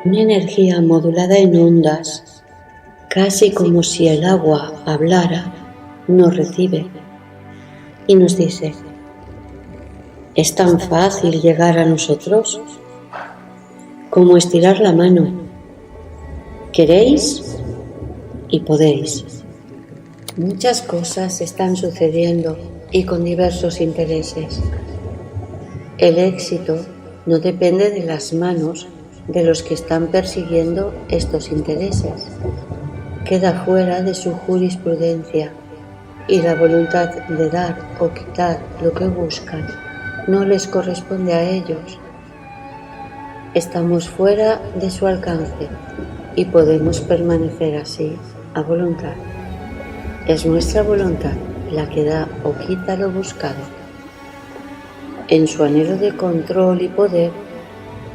una energía modulada en ondas, casi como si el agua hablara, nos recibe y nos dice: es tan fácil llegar a nosotros como estirar la mano. Queréis y podéis. Muchas cosas están sucediendo y con diversos intereses. El éxito no depende de las manos de los que están persiguiendo estos intereses. Queda fuera de su jurisprudencia y la voluntad de dar o quitar lo que buscan no les corresponde a ellos. Estamos fuera de su alcance y podemos permanecer así a voluntad. Es nuestra voluntad la que da o quita lo buscado. En su anhelo de control y poder,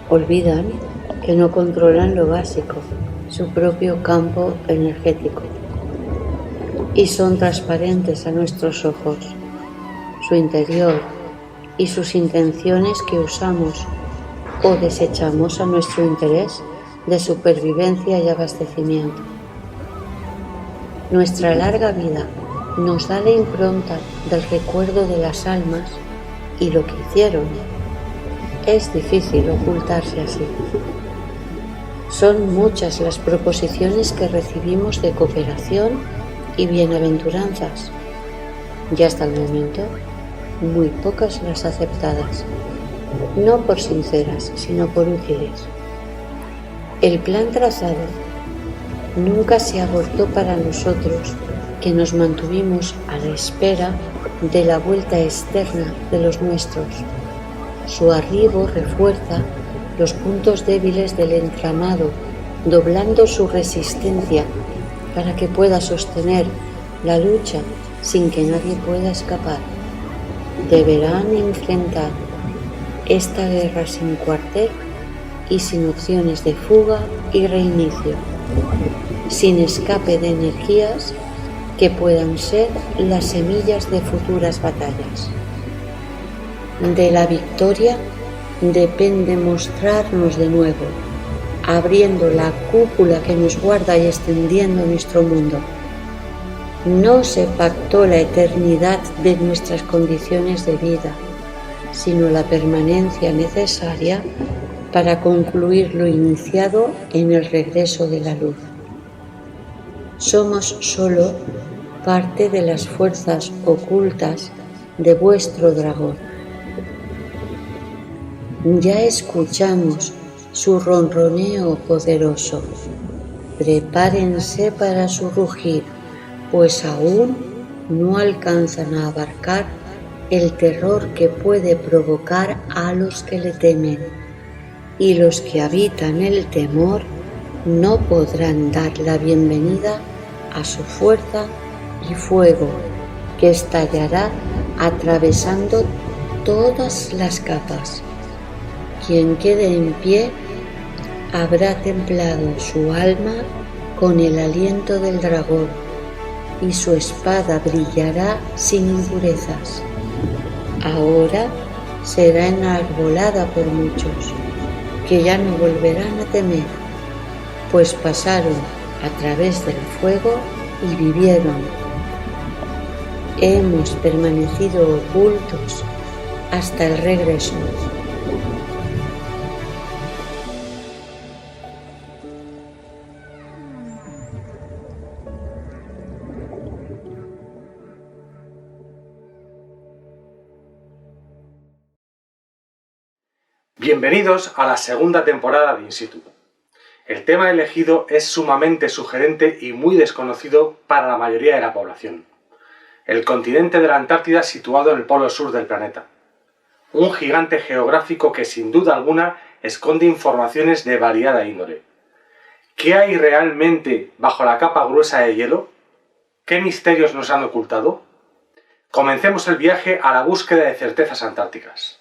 olvidan que no controlan lo básico, su propio campo energético, y son transparentes a nuestros ojos, su interior y sus intenciones que usamos o desechamos a nuestro interés de supervivencia y abastecimiento. Nuestra larga vida nos da la impronta del recuerdo de las almas y lo que hicieron. Es difícil ocultarse así. Son muchas las proposiciones que recibimos de cooperación y bienaventuranzas, y hasta el momento muy pocas las aceptadas, no por sinceras, sino por útiles. El plan trazado nunca se abortó para nosotros, que nos mantuvimos a la espera de la vuelta externa de los nuestros. Su arribo refuerza los puntos débiles del entramado, doblando su resistencia para que pueda sostener la lucha sin que nadie pueda escapar. Deberán enfrentar esta guerra sin cuartel y sin opciones de fuga y reinicio, sin escape de energías que puedan ser las semillas de futuras batallas. De la victoria depende mostrarnos de nuevo, abriendo la cúpula que nos guarda y extendiendo nuestro mundo. No se pactó la eternidad de nuestras condiciones de vida, sino la permanencia necesaria para concluir lo iniciado en el regreso de la luz. Somos solo parte de las fuerzas ocultas de vuestro dragón. Ya escuchamos su ronroneo poderoso. Prepárense para su rugir, pues aún no alcanzan a abarcar el terror que puede provocar a los que le temen, y los que habitan el temor no podrán dar la bienvenida a su fuerza y fuego, que estallará atravesando todas las capas. Quien quede en pie habrá templado su alma con el aliento del dragón, y su espada brillará sin impurezas. Ahora será enarbolada por muchos, que ya no volverán a temer, pues pasaron a través del fuego y vivieron. Hemos permanecido ocultos hasta el regreso. Bienvenidos a la segunda temporada de In Situ. El tema elegido es sumamente sugerente y muy desconocido para la mayoría de la población. El continente de la Antártida situado en el polo sur del planeta. Un gigante geográfico que sin duda alguna esconde informaciones de variada índole. ¿Qué hay realmente bajo la capa gruesa de hielo? ¿Qué misterios nos han ocultado? Comencemos el viaje a la búsqueda de certezas antárticas.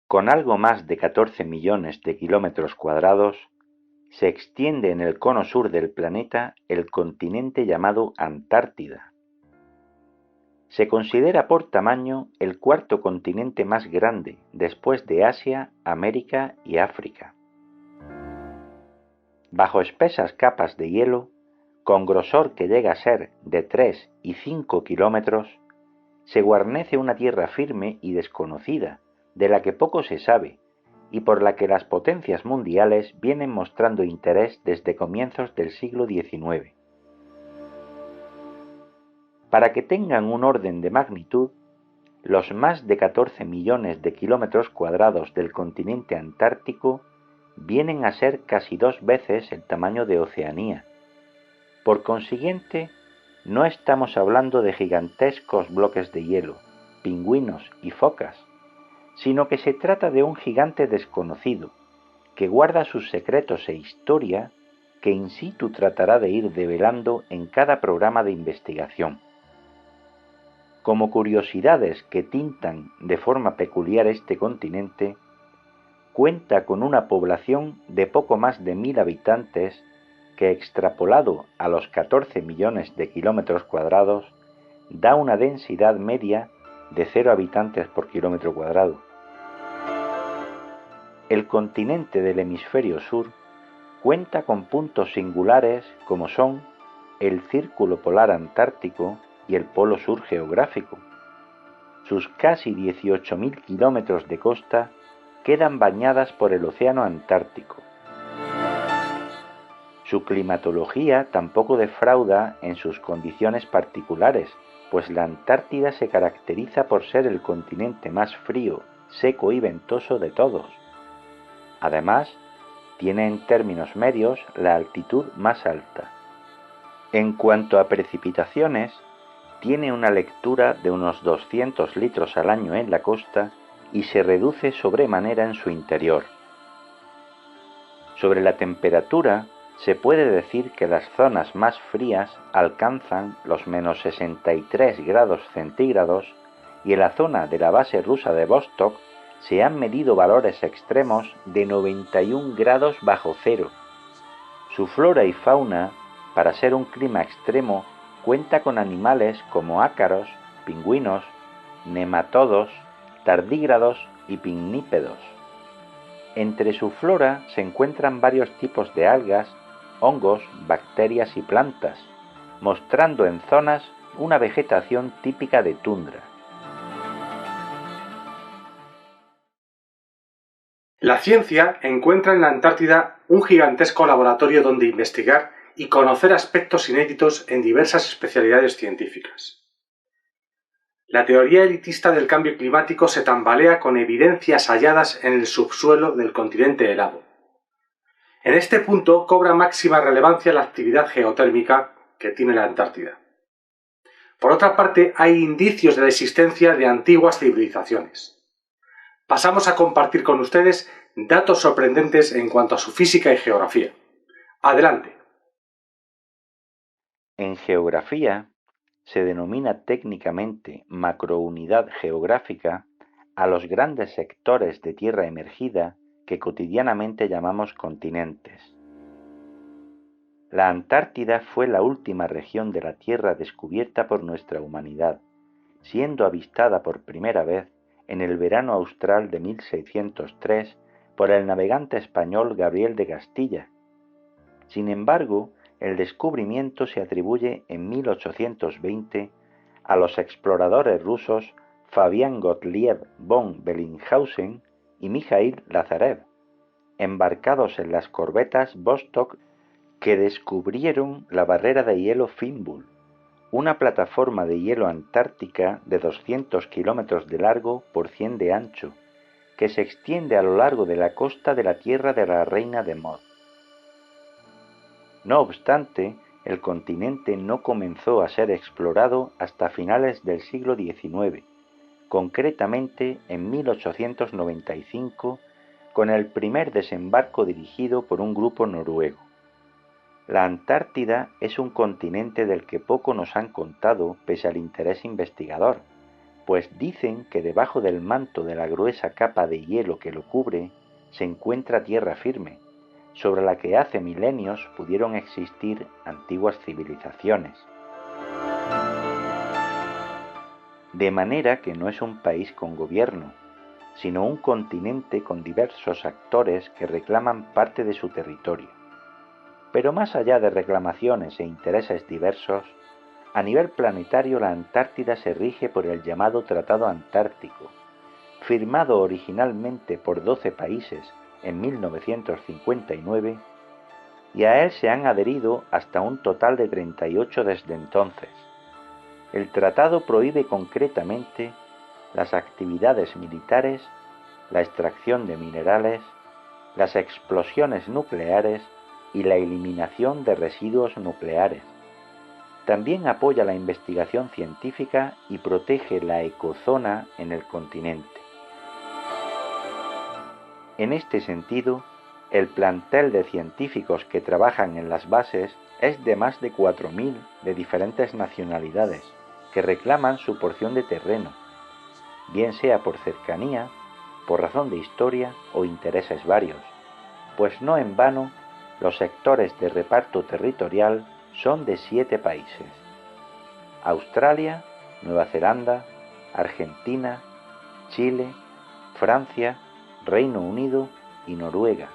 Con algo más de 14 millones de kilómetros cuadrados, se extiende en el cono sur del planeta el continente llamado Antártida. Se considera por tamaño el cuarto continente más grande, después de Asia, América y África. Bajo espesas capas de hielo, con grosor que llega a ser de 3 y 5 kilómetros, se guarnece una tierra firme y desconocida, de la que poco se sabe, y por la que las potencias mundiales vienen mostrando interés desde comienzos del siglo XIX. Para que tengan un orden de magnitud, los más de 14 millones de kilómetros cuadrados del continente antártico vienen a ser casi 2 veces el tamaño de Oceanía. Por consiguiente, no estamos hablando de gigantescos bloques de hielo, pingüinos y focas, sino que se trata de un gigante desconocido, que guarda sus secretos e historia que in situ tratará de ir develando en cada programa de investigación. Como curiosidades que tintan de forma peculiar este continente, cuenta con una población de poco más de 1000 habitantes que, extrapolado a los 14 millones de kilómetros cuadrados, da una densidad media de 0 habitantes por kilómetro cuadrado. El continente del hemisferio sur cuenta con puntos singulares como son el Círculo Polar Antártico y el Polo Sur geográfico. Sus casi 18.000 kilómetros de costa quedan bañadas por el Océano Antártico. Su climatología tampoco defrauda en sus condiciones particulares, pues la Antártida se caracteriza por ser el continente más frío, seco y ventoso de todos. Además, tiene en términos medios la altitud más alta. En cuanto a precipitaciones, tiene una lectura de unos 200 litros al año en la costa y se reduce sobremanera en su interior. Sobre la temperatura, se puede decir que las zonas más frías alcanzan los menos 63 grados centígrados y en la zona de la base rusa de Vostok se han medido valores extremos de 91 grados bajo cero. Su flora y fauna, para ser un clima extremo, cuenta con animales como ácaros, pingüinos, nematodos, tardígrados y pinnípedos. Entre su flora se encuentran varios tipos de algas, hongos, bacterias y plantas, mostrando en zonas una vegetación típica de tundra. La ciencia encuentra en la Antártida un gigantesco laboratorio donde investigar y conocer aspectos inéditos en diversas especialidades científicas. La teoría elitista del cambio climático se tambalea con evidencias halladas en el subsuelo del continente helado. En este punto cobra máxima relevancia la actividad geotérmica que tiene la Antártida. Por otra parte, hay indicios de la existencia de antiguas civilizaciones. Pasamos a compartir con ustedes datos sorprendentes en cuanto a su física y geografía. Adelante. En geografía, se denomina técnicamente macrounidad geográfica a los grandes sectores de tierra emergida que cotidianamente llamamos continentes. La Antártida fue la última región de la Tierra descubierta por nuestra humanidad, siendo avistada por primera vez en el verano austral de 1603 por el navegante español Gabriel de Castilla. Sin embargo, el descubrimiento se atribuye en 1820 a los exploradores rusos Fabián Gottlieb von Bellinghausen y Mikhail Lazarev, embarcados en las corbetas Vostok, que descubrieron la barrera de hielo Fimbul, una plataforma de hielo antártica de 200 kilómetros de largo por 100 de ancho, que se extiende a lo largo de la costa de la Tierra de la Reina de Mod. No obstante, el continente no comenzó a ser explorado hasta finales del siglo XIX, concretamente en 1895, con el primer desembarco dirigido por un grupo noruego. La Antártida es un continente del que poco nos han contado pese al interés investigador, pues dicen que debajo del manto de la gruesa capa de hielo que lo cubre se encuentra tierra firme, sobre la que hace milenios pudieron existir antiguas civilizaciones. de manera que no es un país con gobierno, sino un continente con diversos actores que reclaman parte de su territorio. Pero más allá de reclamaciones e intereses diversos, a nivel planetario la Antártida se rige por el llamado Tratado Antártico, firmado originalmente por 12 países en 1959, y a él se han adherido hasta un total de 38 desde entonces. El tratado prohíbe concretamente las actividades militares, la extracción de minerales, las explosiones nucleares y la eliminación de residuos nucleares. También apoya la investigación científica y protege la ecozona en el continente. En este sentido, el plantel de científicos que trabajan en las bases es de más de 4.000 de diferentes nacionalidades, que reclaman su porción de terreno, bien sea por cercanía, por razón de historia o intereses varios, pues no en vano los sectores de reparto territorial son de 7 países: Australia, Nueva Zelanda, Argentina, Chile, Francia, Reino Unido y Noruega,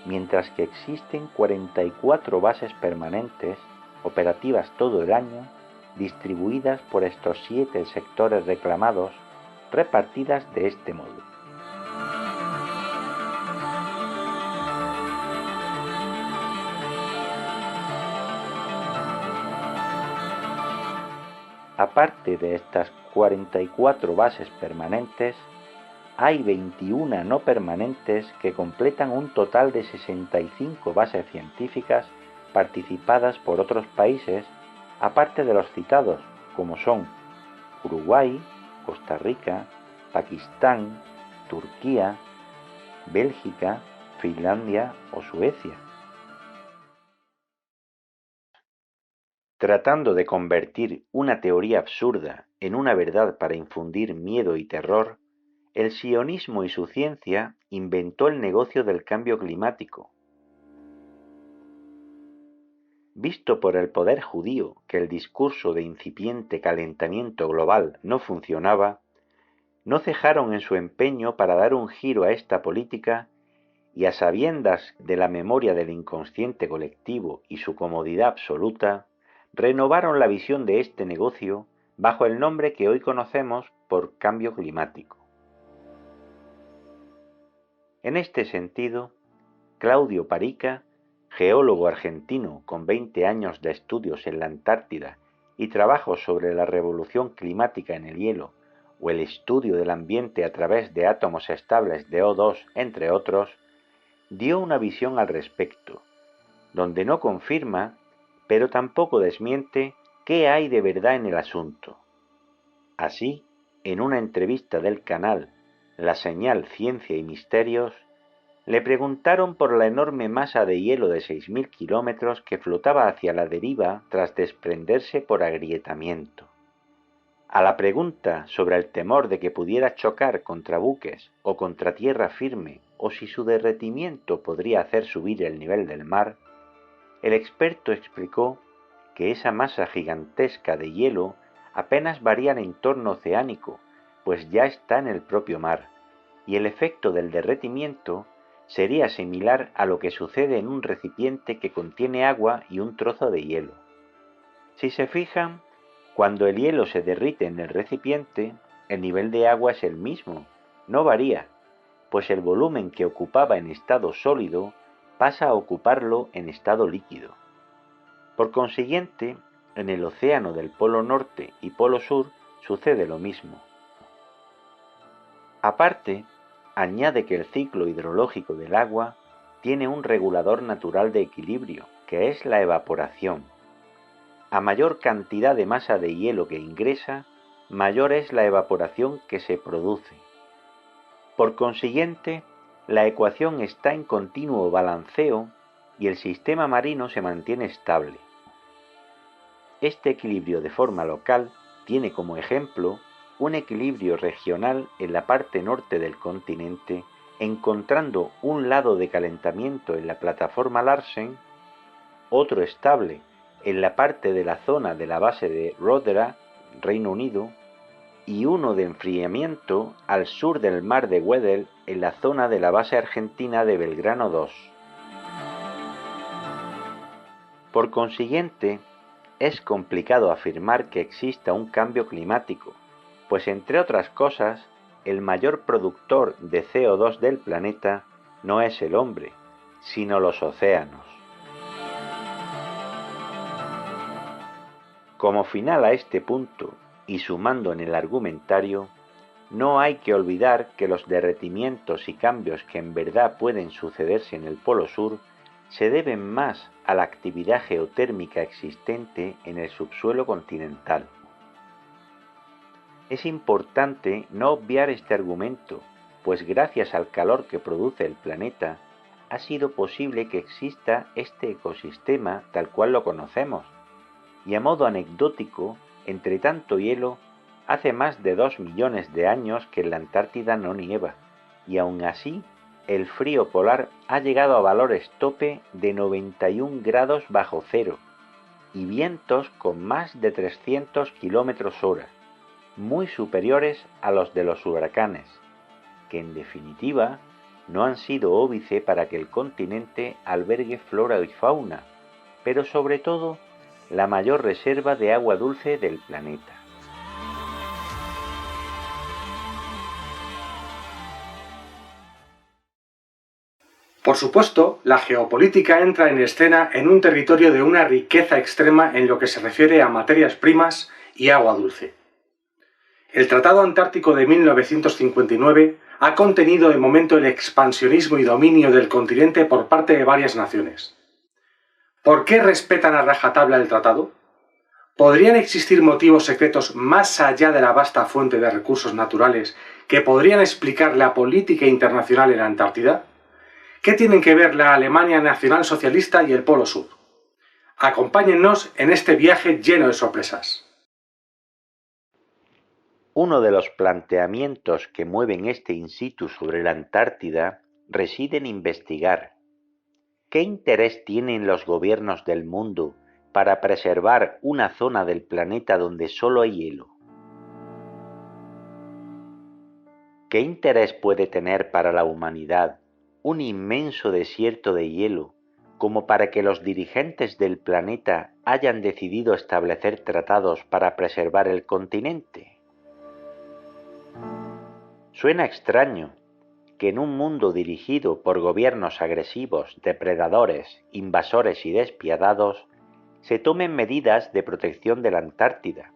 mientras que existen 44 bases permanentes, operativas todo el año, distribuidas por estos 7 sectores reclamados, repartidas de este modo. Aparte de estas 44 bases permanentes, hay 21 no permanentes que completan un total de 65 bases científicas participadas por otros países, aparte de los citados, como son Uruguay, Costa Rica, Pakistán, Turquía, Bélgica, Finlandia o Suecia. Tratando de convertir una teoría absurda en una verdad para infundir miedo y terror, el sionismo y su ciencia inventó el negocio del cambio climático. Visto por el poder judío que el discurso de incipiente calentamiento global no funcionaba, no cejaron en su empeño para dar un giro a esta política y, a sabiendas de la memoria del inconsciente colectivo y su comodidad absoluta, renovaron la visión de este negocio bajo el nombre que hoy conocemos por cambio climático. En este sentido, Claudio Parica, geólogo argentino con 20 años de estudios en la Antártida y trabajos sobre la revolución climática en el hielo o el estudio del ambiente a través de átomos estables de O2, entre otros, dio una visión al respecto, donde no confirma, pero tampoco desmiente qué hay de verdad en el asunto. Así, en una entrevista del canal La Señal Ciencia y Misterios, le preguntaron por la enorme masa de hielo de 6.000 kilómetros que flotaba hacia la deriva tras desprenderse por agrietamiento. A la pregunta sobre el temor de que pudiera chocar contra buques o contra tierra firme o si su derretimiento podría hacer subir el nivel del mar, el experto explicó que esa masa gigantesca de hielo apenas varía en entorno oceánico, pues ya está en el propio mar, y el efecto del derretimiento sería similar a lo que sucede en un recipiente que contiene agua y un trozo de hielo. Si se fijan, cuando el hielo se derrite en el recipiente, el nivel de agua es el mismo, no varía, pues el volumen que ocupaba en estado sólido pasa a ocuparlo en estado líquido. Por consiguiente, en el océano del Polo Norte y Polo Sur sucede lo mismo. Aparte, añade que el ciclo hidrológico del agua tiene un regulador natural de equilibrio, que es la evaporación. A mayor cantidad de masa de hielo que ingresa, mayor es la evaporación que se produce. Por consiguiente, la ecuación está en continuo balanceo y el sistema marino se mantiene estable. Este equilibrio de forma local tiene como ejemplo un equilibrio regional en la parte norte del continente, encontrando un lado de calentamiento en la plataforma Larsen, otro estable en la parte de la zona de la base de Rotterdam, Reino Unido, y uno de enfriamiento al sur del mar de Weddell en la zona de la base argentina de Belgrano 2. Por consiguiente, es complicado afirmar que exista un cambio climático, pues entre otras cosas, el mayor productor de CO2 del planeta no es el hombre, sino los océanos. Como final a este punto, y sumando en el argumentario, no hay que olvidar que los derretimientos y cambios que en verdad pueden sucederse en el Polo Sur se deben más a la actividad geotérmica existente en el subsuelo continental. Es importante no obviar este argumento, pues gracias al calor que produce el planeta, ha sido posible que exista este ecosistema tal cual lo conocemos, y a modo anecdótico, entre tanto hielo, hace más de 2 millones de años que en la Antártida no nieva, y aún así, el frío polar ha llegado a valores tope de 91 grados bajo cero, y vientos con más de 300 km/h, muy superiores a los de los huracanes, que en definitiva no han sido óbice para que el continente albergue flora y fauna, pero sobre todo la mayor reserva de agua dulce del planeta. Por supuesto, la geopolítica entra en escena en un territorio de una riqueza extrema en lo que se refiere a materias primas y agua dulce. El Tratado Antártico de 1959 ha contenido de momento el expansionismo y dominio del continente por parte de varias naciones. ¿Por qué respetan a rajatabla el tratado? ¿Podrían existir motivos secretos más allá de la vasta fuente de recursos naturales que podrían explicar la política internacional en la Antártida? ¿Qué tienen que ver la Alemania nacionalsocialista y el Polo Sur? Acompáñennos en este viaje lleno de sorpresas. Uno de los planteamientos que mueven este in situ sobre la Antártida reside en investigar ¿qué interés tienen los gobiernos del mundo para preservar una zona del planeta donde solo hay hielo? ¿Qué interés puede tener para la humanidad un inmenso desierto de hielo como para que los dirigentes del planeta hayan decidido establecer tratados para preservar el continente? Suena extraño que en un mundo dirigido por gobiernos agresivos, depredadores, invasores y despiadados, se tomen medidas de protección de la Antártida,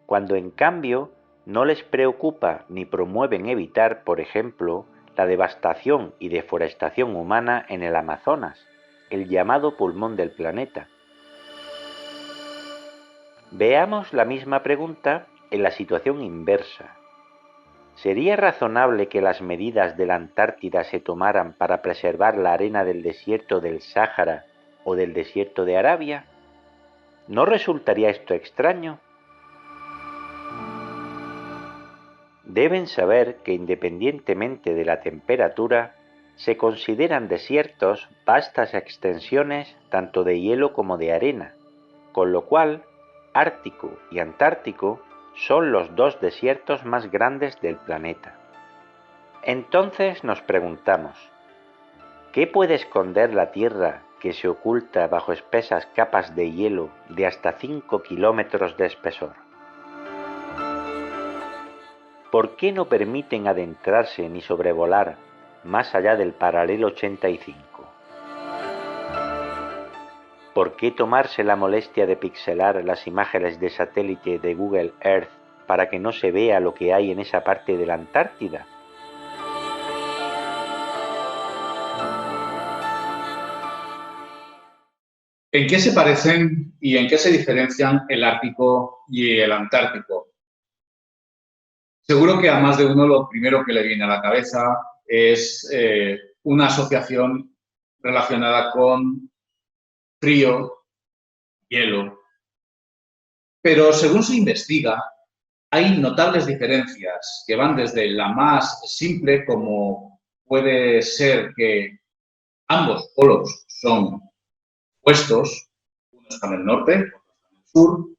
cuando en cambio no les preocupa ni promueven evitar, por ejemplo, la devastación y deforestación humana en el Amazonas, el llamado pulmón del planeta. Veamos la misma pregunta en la situación inversa. ¿Sería razonable que las medidas de la Antártida se tomaran para preservar la arena del desierto del Sáhara o del desierto de Arabia? ¿No resultaría esto extraño? Deben saber que independientemente de la temperatura, se consideran desiertos vastas extensiones tanto de hielo como de arena, con lo cual Ártico y Antártico son los dos desiertos más grandes del planeta. Entonces nos preguntamos, ¿qué puede esconder la Tierra que se oculta bajo espesas capas de hielo de hasta 5 kilómetros de espesor? ¿Por qué no permiten adentrarse ni sobrevolar más allá del paralelo 85? ¿Por qué tomarse la molestia de pixelar las imágenes de satélite de Google Earth para que no se vea lo que hay en esa parte de la Antártida? ¿En qué se parecen y en qué se diferencian el Ártico y el Antártico? Seguro que a más de uno lo primero que le viene a la cabeza es una asociación relacionada con frío, hielo. Pero según se investiga, hay notables diferencias que van desde la más simple, como puede ser que ambos polos son opuestos, uno está en el norte, otro está en el sur.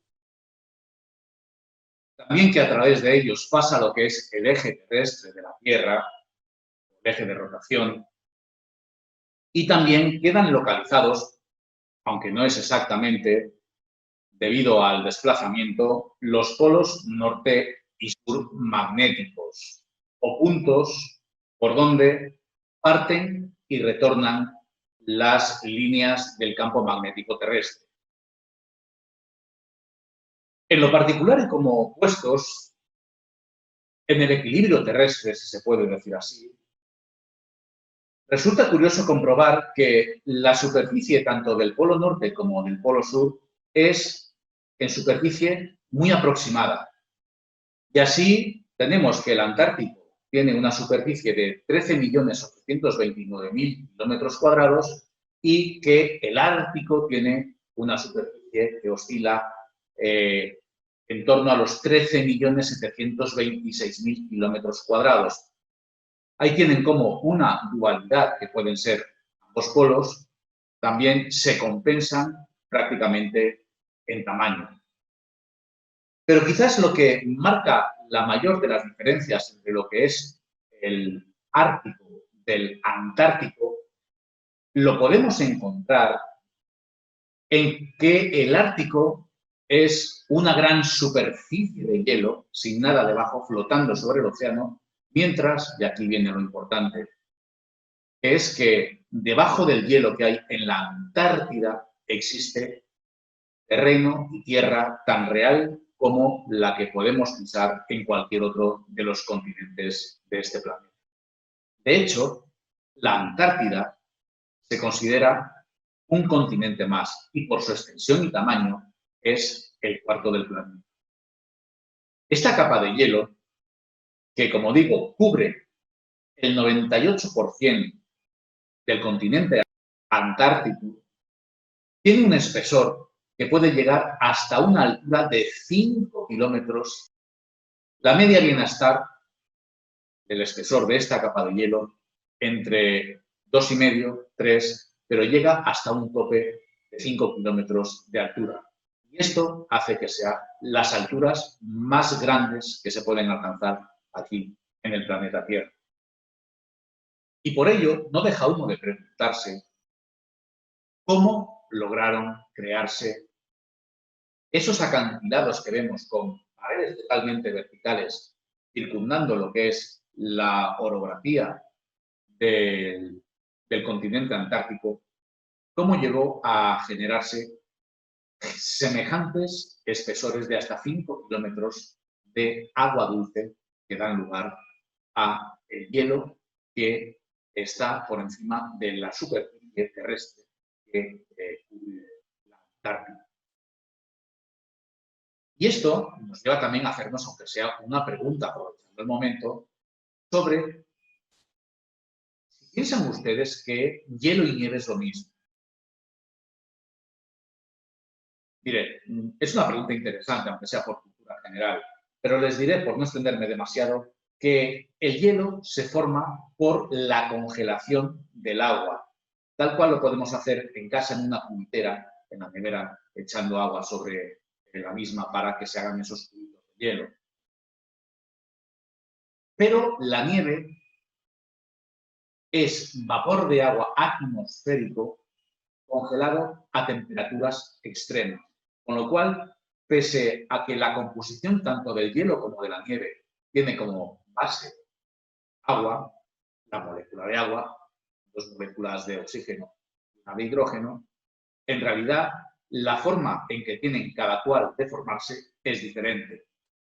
también que a través de ellos pasa lo que es el eje terrestre de la Tierra, el eje de rotación, y también quedan localizados, aunque no es exactamente debido al desplazamiento, los polos norte y sur magnéticos, o puntos por donde parten y retornan las líneas del campo magnético terrestre. En lo particular y como opuestos, en el equilibrio terrestre, si se puede decir así, resulta curioso comprobar que la superficie tanto del polo norte como del polo sur es en superficie muy aproximada. Y así tenemos que el Antártico tiene una superficie de 13.829.000 kilómetros cuadrados y que el Ártico tiene una superficie que oscila en torno a los 13.726.000 kilómetros cuadrados. Ahí tienen como una dualidad que pueden ser ambos polos, también se compensan prácticamente en tamaño. Pero quizás lo que marca la mayor de las diferencias entre lo que es el Ártico del Antártico lo podemos encontrar en que el Ártico es una gran superficie de hielo, sin nada debajo, flotando sobre el océano, mientras, y aquí viene lo importante, es que debajo del hielo que hay en la Antártida existe terreno y tierra tan real como la que podemos pisar en cualquier otro de los continentes de este planeta. De hecho, la Antártida se considera un continente más y por su extensión y tamaño es el cuarto del planeta. Esta capa de hielo, que como digo, cubre el 98% del continente antártico, tiene un espesor que puede llegar hasta una altura de 5 kilómetros. La media viene a estar del espesor de esta capa de hielo entre 2,5, 3, pero llega hasta un tope de 5 kilómetros de altura. Y esto hace que sean las alturas más grandes que se pueden alcanzar aquí en el planeta Tierra. Y por ello no deja uno de preguntarse cómo lograron crearse esos acantilados que vemos con paredes totalmente verticales circundando lo que es la orografía del continente antártico, cómo llegó a generarse semejantes espesores de hasta 5 kilómetros de agua dulce que dan lugar a el hielo que está por encima de la superficie terrestre que cubre la Antártida. Y esto nos lleva también a hacernos, aunque sea una pregunta, aprovechando el momento, sobre si piensan ustedes que hielo y nieve es lo mismo. Mire, es una pregunta interesante, aunque sea por cultura general, pero les diré, por no extenderme demasiado, que el hielo se forma por la congelación del agua, tal cual lo podemos hacer en casa en una cubitera, en la nevera, echando agua sobre la misma para que se hagan esos cubitos de hielo. Pero la nieve es vapor de agua atmosférico congelado a temperaturas extremas. Con lo cual, pese a que la composición tanto del hielo como de la nieve tiene como base agua, la molécula de agua, dos moléculas de oxígeno y una de hidrógeno, en realidad la forma en que tienen cada cual de formarse es diferente.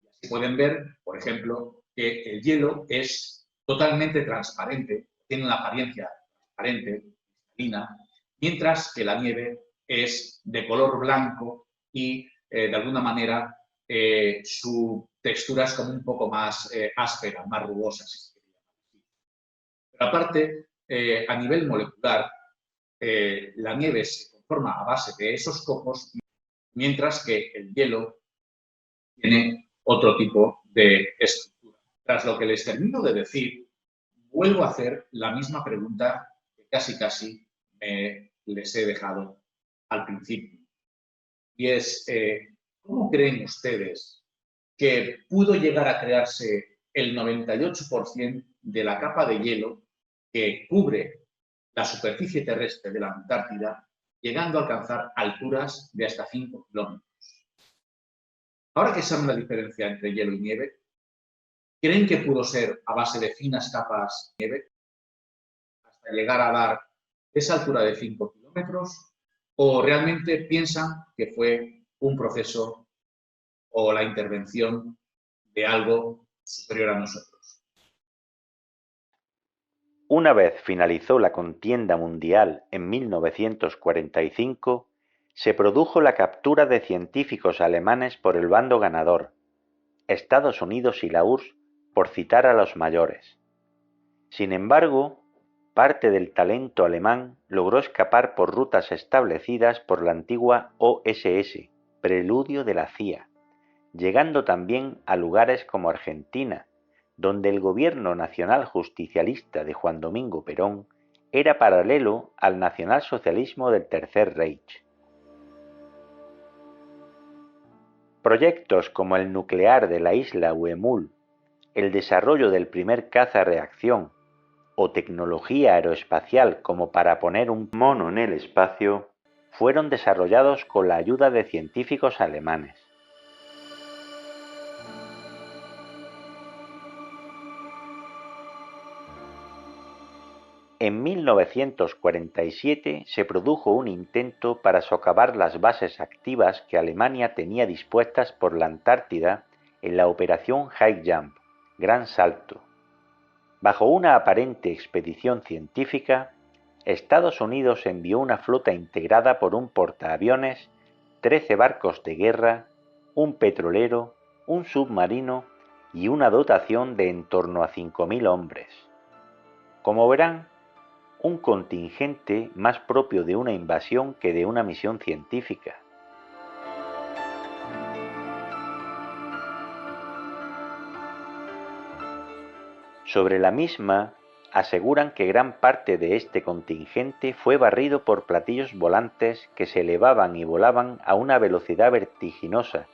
Y así pueden ver, por ejemplo, que el hielo es totalmente transparente, tiene una apariencia transparente, cristalina, mientras que la nieve es de color blanco y de alguna manera su textura es como un poco más áspera, más rugosa, si se quiere llamar así. Pero aparte, a nivel molecular, la nieve se conforma a base de esos copos, mientras que el hielo tiene otro tipo de estructura. Tras lo que les termino de decir, vuelvo a hacer la misma pregunta que casi les he dejado al principio. Y es, ¿cómo creen ustedes que pudo llegar a crearse el 98% de la capa de hielo que cubre la superficie terrestre de la Antártida, llegando a alcanzar alturas de hasta 5 kilómetros. Ahora que saben la diferencia entre hielo y nieve, ¿creen que pudo ser a base de finas capas de nieve hasta llegar a dar esa altura de 5 kilómetros? ¿O realmente piensan que fue un proceso o la intervención de algo superior a nosotros? Una vez finalizó la contienda mundial en 1945, se produjo la captura de científicos alemanes por el bando ganador, Estados Unidos y la URSS, por citar a los mayores. Sin embargo, parte del talento alemán logró escapar por rutas establecidas por la antigua OSS, preludio de la CIA, llegando también a lugares como Argentina, donde el gobierno nacional justicialista de Juan Domingo Perón era paralelo al nacionalsocialismo del Tercer Reich. Proyectos como el nuclear de la isla Uemul, el desarrollo del primer caza-reacción o tecnología aeroespacial como para poner un mono en el espacio, fueron desarrollados con la ayuda de científicos alemanes. En 1947 se produjo un intento para socavar las bases activas que Alemania tenía dispuestas por la Antártida en la operación High Jump, Gran Salto. Bajo una aparente expedición científica, Estados Unidos envió una flota integrada por un portaaviones, 13 barcos de guerra, un petrolero, un submarino y una dotación de en torno a 5.000 hombres. Como verán, un contingente más propio de una invasión que de una misión científica. Sobre la misma, aseguran que gran parte de este contingente fue barrido por platillos volantes que se elevaban y volaban a una velocidad vertiginosa,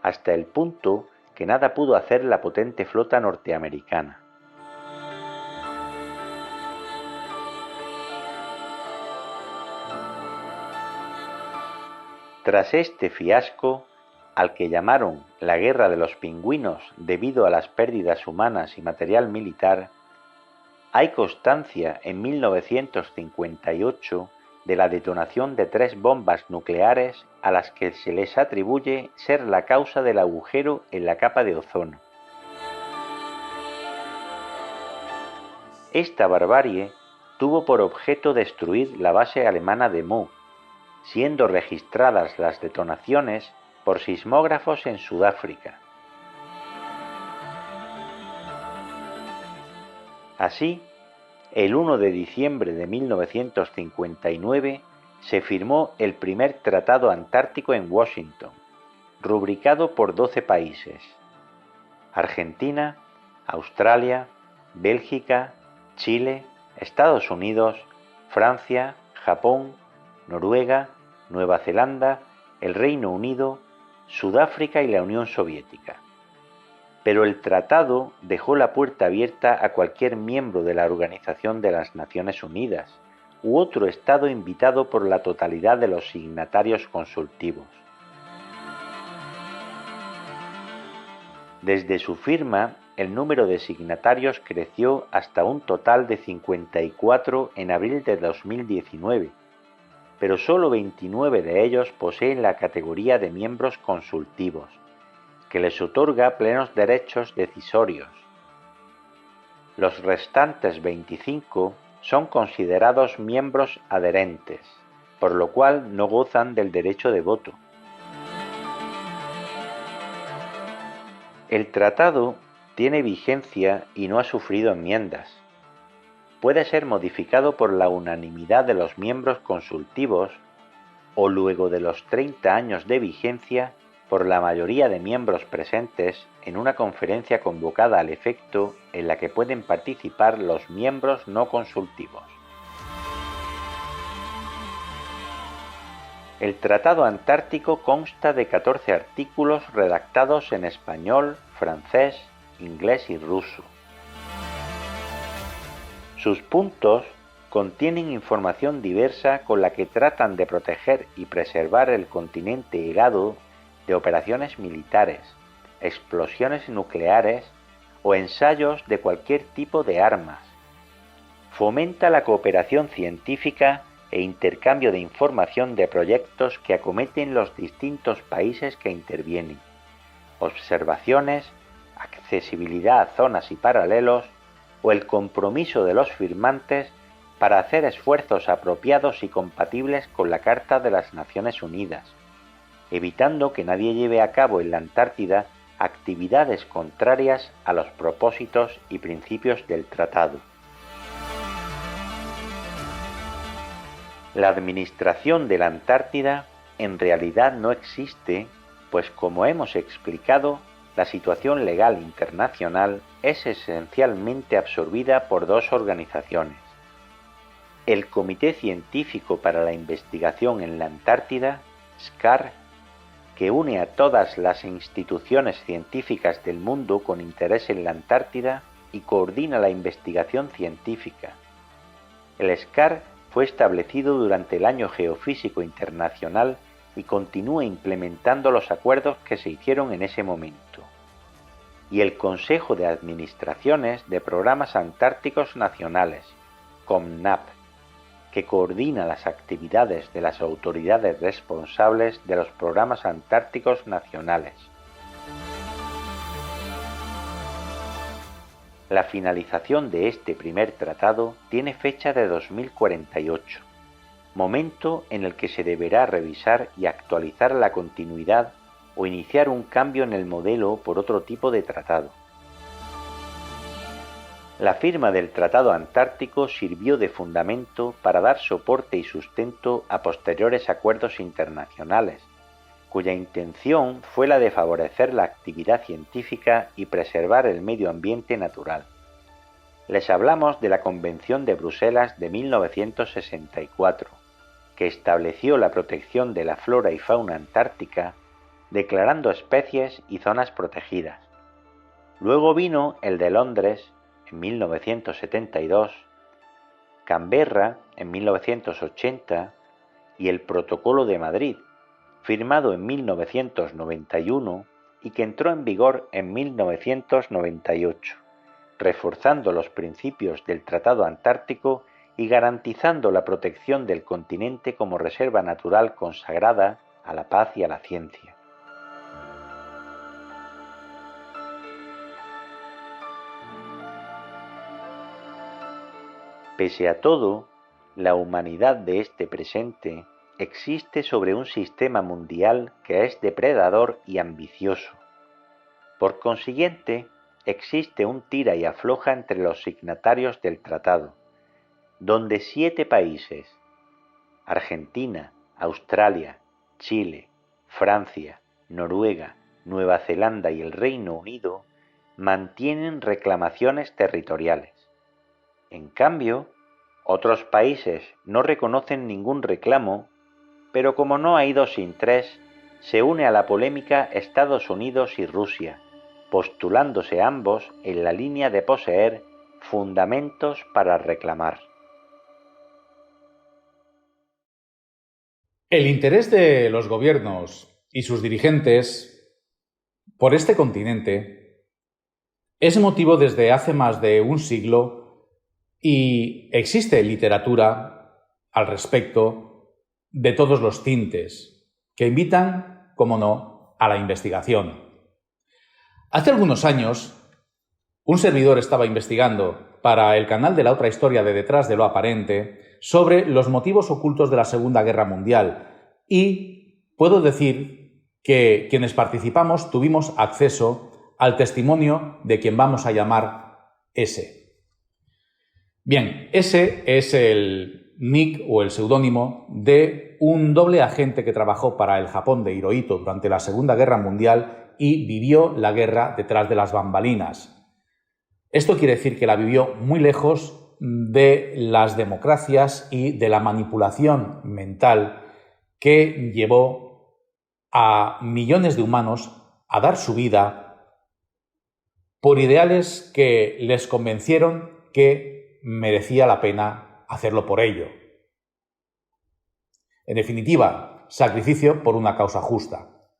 hasta el punto que nada pudo hacer la potente flota norteamericana. Tras este fiasco, al que llamaron la Guerra de los Pingüinos debido a las pérdidas humanas y material militar, hay constancia en 1958 de la detonación de 3 bombas nucleares a las que se les atribuye ser la causa del agujero en la capa de ozono. Esta barbarie tuvo por objeto destruir la base alemana de Mo, siendo registradas las detonaciones por sismógrafos en Sudáfrica. Así, el 1 de diciembre de 1959 se firmó el primer Tratado Antártico en Washington, rubricado por 12 países: Argentina, Australia, Bélgica, Chile, Estados Unidos, Francia, Japón, Noruega, Nueva Zelanda, el Reino Unido, Sudáfrica y la Unión Soviética. Pero el tratado dejó la puerta abierta a cualquier miembro de la Organización de las Naciones Unidas u otro Estado invitado por la totalidad de los signatarios consultivos. Desde su firma, el número de signatarios creció hasta un total de 54 en abril de 2019, pero solo 29 de ellos poseen la categoría de miembros consultivos, que les otorga plenos derechos decisorios. Los restantes 25 son considerados miembros adherentes, por lo cual no gozan del derecho de voto. El tratado tiene vigencia y no ha sufrido enmiendas. Puede ser modificado por la unanimidad de los miembros consultivos o luego de los 30 años de vigencia por la mayoría de miembros presentes en una conferencia convocada al efecto en la que pueden participar los miembros no consultivos. El Tratado Antártico consta de 14 artículos redactados en español, francés, inglés y ruso. Sus puntos contienen información diversa con la que tratan de proteger y preservar el continente helado de operaciones militares, explosiones nucleares o ensayos de cualquier tipo de armas. Fomenta la cooperación científica e intercambio de información de proyectos que acometen los distintos países que intervienen, observaciones, accesibilidad a zonas y paralelos o el compromiso de los firmantes para hacer esfuerzos apropiados y compatibles con la Carta de las Naciones Unidas, evitando que nadie lleve a cabo en la Antártida actividades contrarias a los propósitos y principios del tratado. La administración de la Antártida en realidad no existe, pues como hemos explicado, la situación legal internacional es esencialmente absorbida por dos organizaciones: el Comité Científico para la Investigación en la Antártida, SCAR, que une a todas las instituciones científicas del mundo con interés en la Antártida y coordina la investigación científica. El SCAR fue establecido durante el Año Geofísico Internacional y continúa implementando los acuerdos que se hicieron en ese momento. Y el Consejo de Administraciones de Programas Antárticos Nacionales, COMNAP, que coordina las actividades de las autoridades responsables de los programas antárticos nacionales. La finalización de este primer tratado tiene fecha de 2048, momento en el que se deberá revisar y actualizar la continuidad o iniciar un cambio en el modelo por otro tipo de tratado. La firma del Tratado Antártico sirvió de fundamento para dar soporte y sustento a posteriores acuerdos internacionales, cuya intención fue la de favorecer la actividad científica y preservar el medio ambiente natural. Les hablamos de la Convención de Bruselas de 1964, que estableció la protección de la flora y fauna antártica, declarando especies y zonas protegidas. Luego vino el de Londres, en 1972, Canberra, en 1980, y el Protocolo de Madrid, firmado en 1991 y que entró en vigor en 1998, reforzando los principios del Tratado Antártico y garantizando la protección del continente como reserva natural consagrada a la paz y a la ciencia. Pese a todo, la humanidad de este presente existe sobre un sistema mundial que es depredador y ambicioso. Por consiguiente, existe un tira y afloja entre los signatarios del tratado, donde 7 países, Argentina, Australia, Chile, Francia, Noruega, Nueva Zelanda y el Reino Unido, mantienen reclamaciones territoriales. En cambio, otros países no reconocen ningún reclamo, pero como no hay 2 sin 3, se une a la polémica Estados Unidos y Rusia, postulándose ambos en la línea de poseer fundamentos para reclamar. El interés de los gobiernos y sus dirigentes por este continente es motivo desde hace más de un siglo y existe literatura al respecto de todos los tintes que invitan, como no, a la investigación. Hace algunos años, un servidor estaba investigando para el canal de La Otra Historia de Detrás de lo Aparente sobre los motivos ocultos de la Segunda Guerra Mundial y puedo decir que quienes participamos tuvimos acceso al testimonio de quien vamos a llamar S. Bien, ese es el nick o el seudónimo de un doble agente que trabajó para el Japón de Hirohito durante la Segunda Guerra Mundial y vivió la guerra detrás de las bambalinas. Esto quiere decir que la vivió muy lejos de las democracias y de la manipulación mental que llevó a millones de humanos a dar su vida por ideales que les convencieron que merecía la pena hacerlo por ello. En definitiva, sacrificio por una causa justa.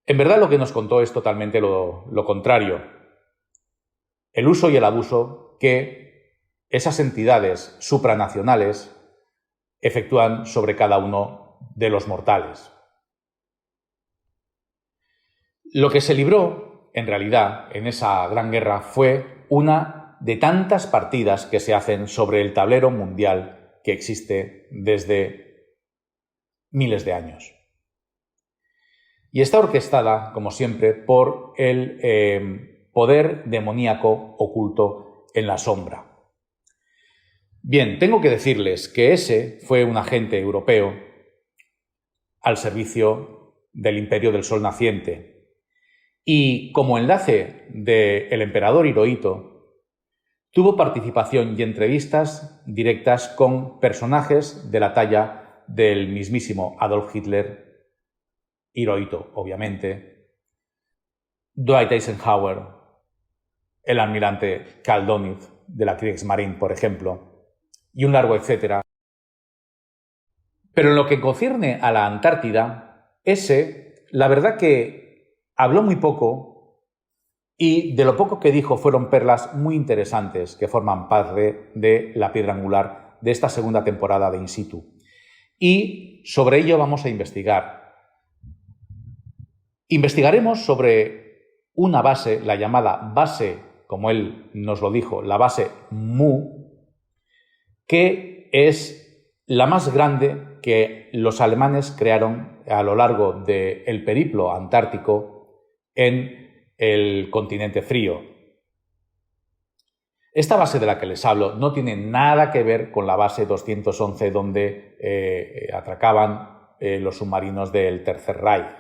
En verdad lo que nos contó es totalmente lo contrario. El uso y el abuso que esas entidades supranacionales efectúan sobre cada uno de los mortales. Lo que se libró, en realidad, en esa gran guerra fue una de tantas partidas que se hacen sobre el tablero mundial que existe desde miles de años. Y está orquestada, como siempre, por el poder demoníaco oculto en la sombra. Bien, tengo que decirles que ese fue un agente europeo al servicio del Imperio del Sol Naciente. Y como enlace del emperador Hirohito, tuvo participación y entrevistas directas con personajes de la talla del mismísimo Adolf Hitler, Hirohito, obviamente, Dwight Eisenhower, el almirante Karl Donitz de la Kriegsmarine, por ejemplo, y un largo etcétera. Pero en lo que concierne a la Antártida, la verdad que habló muy poco y de lo poco que dijo fueron perlas muy interesantes que forman parte de la piedra angular de esta segunda temporada de In Situ. Y sobre ello vamos a investigar. Investigaremos sobre una base, la llamada base, como él nos lo dijo, la base Mu, que es la más grande que los alemanes crearon a lo largo del periplo antártico en el continente frío. Esta base de la que les hablo no tiene nada que ver con la base 211 donde atracaban los submarinos del Tercer Reich.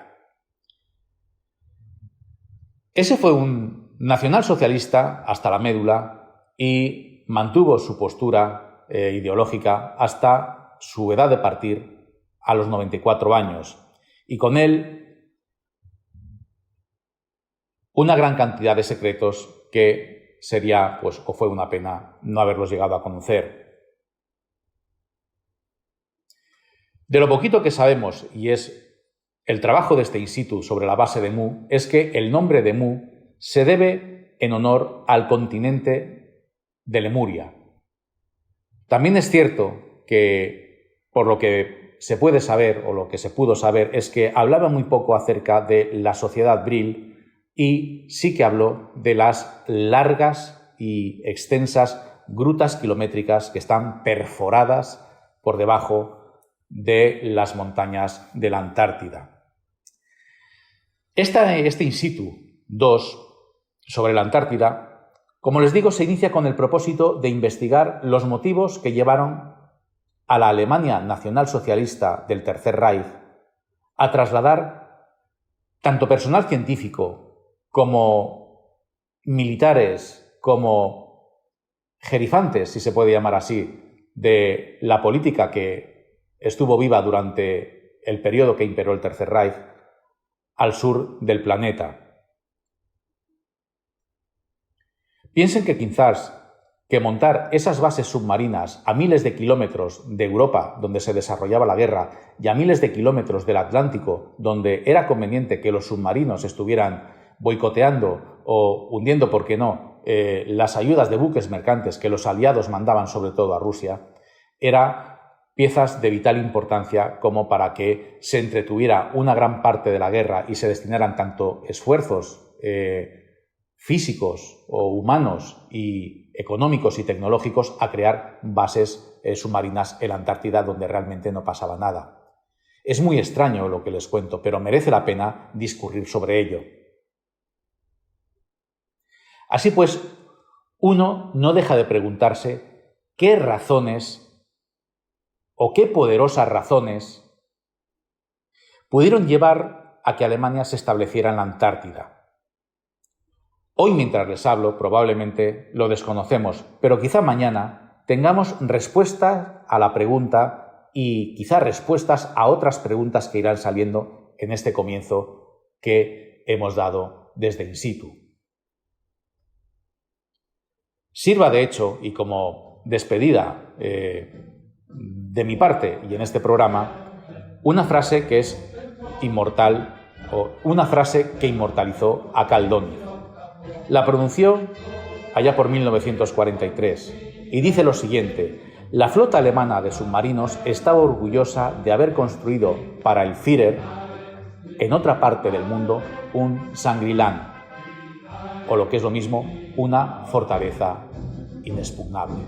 Ese fue un nacionalsocialista hasta la médula y mantuvo su postura ideológica hasta su edad de partir a los 94 años. Y con él una gran cantidad de secretos que sería, pues, o fue una pena no haberlos llegado a conocer. De lo poquito que sabemos, y es el trabajo de este in situ sobre la base de Mu, es que el nombre de Mu se debe en honor al continente de Lemuria. También es cierto que, por lo que se puede saber, o lo que se pudo saber, es que hablaba muy poco acerca de la sociedad Vril y sí que habló de las largas y extensas grutas kilométricas que están perforadas por debajo de las montañas de la Antártida. Este in situ 2 sobre la Antártida, como les digo, se inicia con el propósito de investigar los motivos que llevaron a la Alemania nacionalsocialista del Tercer Reich a trasladar tanto personal científico como militares, como gerifantes, si se puede llamar así, de la política que estuvo viva durante el periodo que imperó el Tercer Reich al sur del planeta. Piensen que quizás que montar esas bases submarinas a miles de kilómetros de Europa, donde se desarrollaba la guerra, y a miles de kilómetros del Atlántico, donde era conveniente que los submarinos estuvieran boicoteando o hundiendo, ¿por qué no?, las ayudas de buques mercantes que los aliados mandaban sobre todo a Rusia, era piezas de vital importancia como para que se entretuviera una gran parte de la guerra y se destinaran tanto esfuerzos físicos o humanos y económicos y tecnológicos a crear bases submarinas en la Antártida donde realmente no pasaba nada. Es muy extraño lo que les cuento, pero merece la pena discurrir sobre ello. Así pues, uno no deja de preguntarse qué razones o qué poderosas razones pudieron llevar a que Alemania se estableciera en la Antártida. Hoy, mientras les hablo, probablemente lo desconocemos, pero quizá mañana tengamos respuesta a la pregunta y quizá respuestas a otras preguntas que irán saliendo en este comienzo que hemos dado desde in situ. Sirva de hecho, y como despedida de mi parte y en este programa, una frase que es inmortal, o una frase que inmortalizó a Caldoni. La pronunció allá por 1943 y dice lo siguiente: la flota alemana de submarinos estaba orgullosa de haber construido para el Führer en otra parte del mundo un Shangri-La, o lo que es lo mismo, una fortaleza inexpugnable.